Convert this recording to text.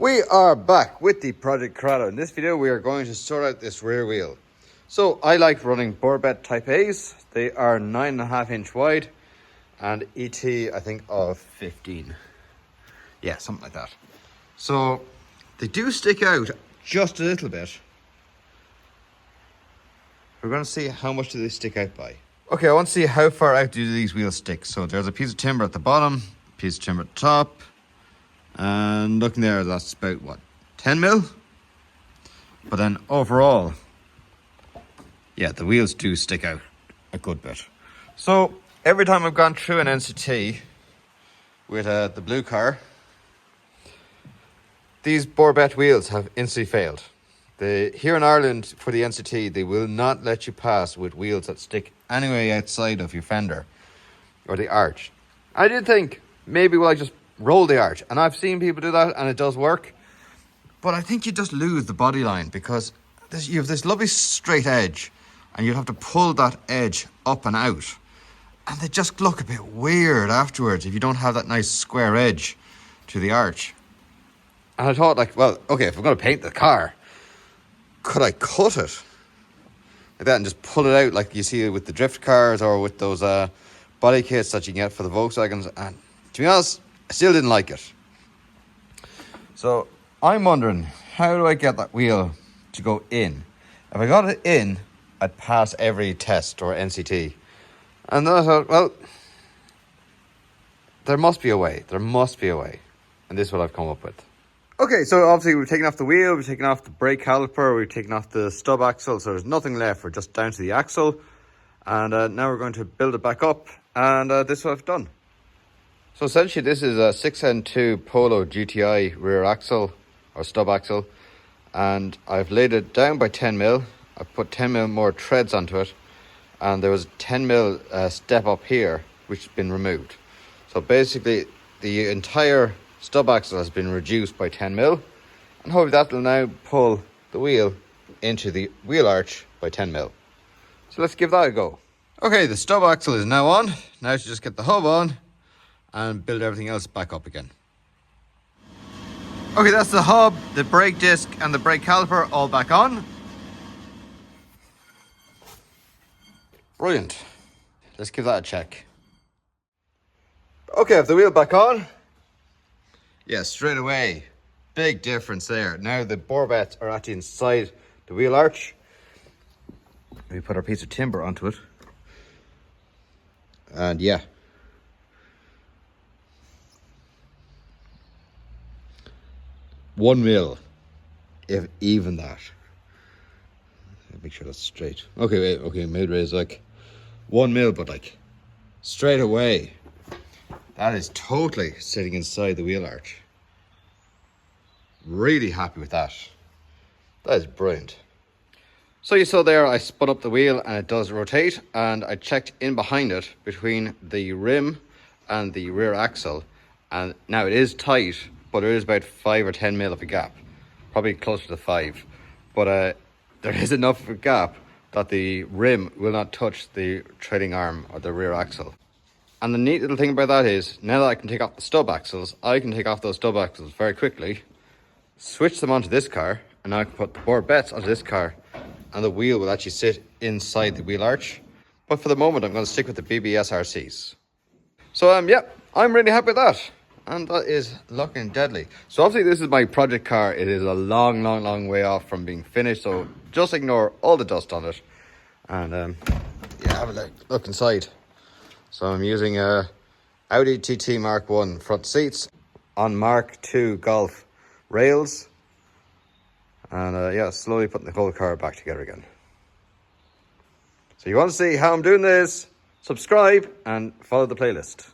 We are back with the Project Corrado. In this video, we are going to sort out this rear wheel. So I like running Borbet Type A's. They are 9.5 inch wide and ET, I think, of 15. Yeah, something like that. So they do stick out just a little bit. We're going to see how much do they stick out by. Okay, I want to see how far out do these wheels stick. So there's a piece of timber at the bottom, piece of timber at the top. And looking there, that's about what, 10 mil? But then overall, yeah, the wheels do stick out a good bit. So every time I've gone through an NCT with the blue car, these Borbet wheels have instantly failed. Here in Ireland, for the NCT, they will not let you pass with wheels that stick anyway outside of your fender or the arch. I did think, maybe will I just roll the arch? And I've seen people do that and it does work. But I think you just lose the body line because you have this lovely straight edge and you have to pull that edge up and out. And they just look a bit weird afterwards if you don't have that nice square edge to the arch. And I thought, like, well, okay, if I'm going to paint the car, could I cut it like that and just pull it out like you see with the drift cars or with those body kits that you can get for the Volkswagens? And to be honest, I still didn't like it. So I'm wondering, how do I get that wheel to go in? If I got it in, I'd pass every test or NCT. And then I thought, well, there must be a way. There must be a way. And this is what I've come up with. Okay, so obviously we've taken off the wheel, we've taken off the brake caliper, we've taken off the stub axle, so there's nothing left. We're just down to the axle. And now we're going to build it back up. And this is what I've done. So essentially this is a 6N2 Polo GTI rear axle or stub axle. And I've laid it down by 10 mil. I've put 10 mil more treads onto it. And there was a 10 mil step up here, which has been removed. So basically the entire stub axle has been reduced by 10 mil. And hopefully that will now pull the wheel into the wheel arch by 10 mil. So let's give that a go. Okay, the stub axle is now on. Now to just get the hub on and build everything else back up again. Okay, that's the hub, the brake disc and the brake caliper all back on. Brilliant. Let's give that a check. Okay, I have the wheel back on. Yeah, straight away. Big difference there. Now the Borbets are actually inside the wheel arch. We put our piece of timber onto it. And yeah. One mil, if even that. Make sure that's straight. Okay, wait, okay, mid-raise like 1 mil, but like straight away. That is totally sitting inside the wheel arch. Really happy with that. That is brilliant. So you saw there, I spun up the wheel and it does rotate, and I checked in behind it between the rim and the rear axle, and now it is tight, but there is about 5 or 10 mil of a gap, probably closer to 5. But there is enough of a gap that the rim will not touch the trailing arm or the rear axle. And the neat little thing about that is, now that I can take off the stub axles, I can take off those stub axles very quickly, switch them onto this car, and now I can put the Borbets onto this car, and the wheel will actually sit inside the wheel arch. But for the moment, I'm going to stick with the BBS RCs. So yeah, I'm really happy with that. And that is looking deadly. So obviously this is my project car. It is a long, long, long way off from being finished. So just ignore all the dust on it. And yeah, have a look inside. So I'm using a Audi TT Mark 1 front seats on Mark 2 Golf rails. And yeah, slowly putting the whole car back together again. So you want to see how I'm doing this? Subscribe and follow the playlist.